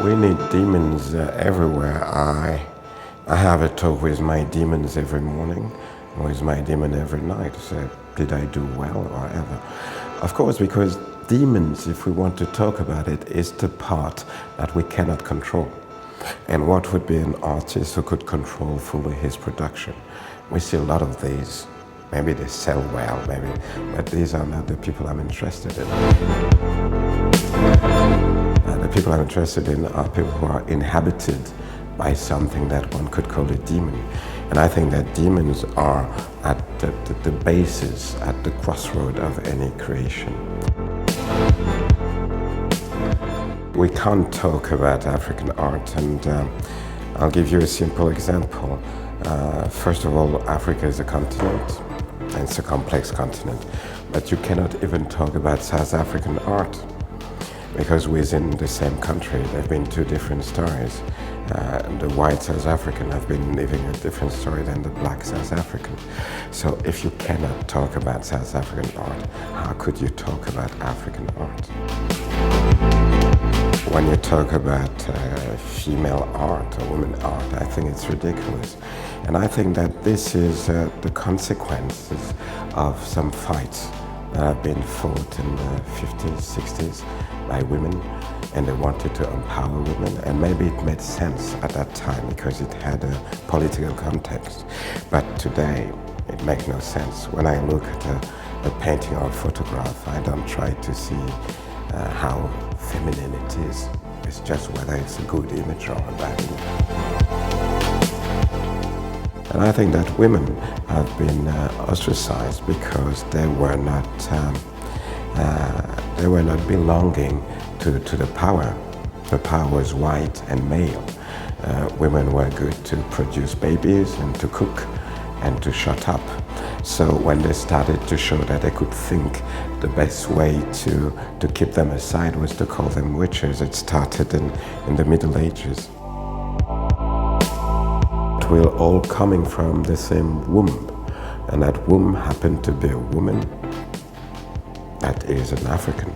We need demons everywhere. I have a talk with my demons every morning, with my demon every night. So, did I do well or ever? Of course, because demons, if we want to talk about it, is the part that we cannot control. And what would be an artist who could control fully his production? We see a lot of these. Maybe they sell well, maybe, but these are not the people I'm interested in. The people I'm interested in are people who are inhabited by something that one could call a demon. And I think that demons are at the basis, at the crossroad of any creation. We can't talk about African art, and I'll give you a simple example. First of all, Africa is a continent, and it's a complex continent, but you cannot even talk about South African art, because within the same country there have been two different stories. The white South African have been living a different story than the black South African. So if you cannot talk about South African art, how could you talk about African art? When you talk about female art or women art, I think it's ridiculous. And I think that this is the consequences of some fights that have been fought in the 50s, 60s by women, and they wanted to empower women, and maybe it made sense at that time because it had a political context. But today, it makes no sense. When I look at a painting or a photograph, I don't try to see how feminine it is. It's just whether it's a good image or a bad image. And I think that women have been ostracized because they were not belonging to the power. The power was white and male. Women were good to produce babies and to cook and to shut up. So when they started to show that they could think, the best way to keep them aside was to call them witches. It started in the Middle Ages. We're all coming from the same womb, and that womb happened to be a woman that is an African.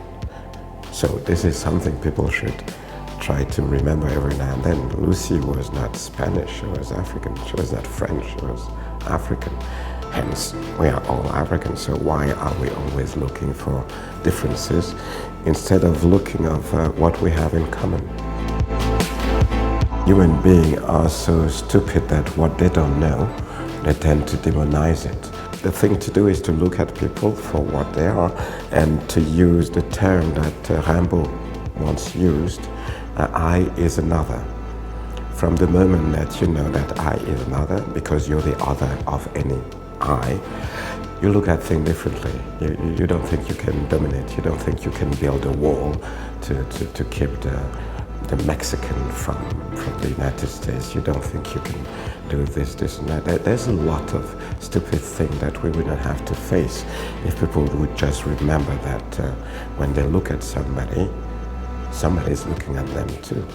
So this is something people should try to remember every now and then. Lucy was not Spanish, she was African. She was not French, she was African. Hence, we are all African, so why are we always looking for differences instead of looking at what we have in common? Human beings are so stupid that what they don't know, they tend to demonize it. The thing to do is to look at people for what they are and to use the term that Rimbaud once used, I is another. From the moment that you know that I is another, because you're the other of any I, you look at things differently. You don't think you can dominate, you don't think you can build a wall to keep the Mexican from the United States. You don't think you can do this and that. There's a lot of stupid things that we wouldn't have to face if people would just remember that when they look at somebody, somebody's looking at them too.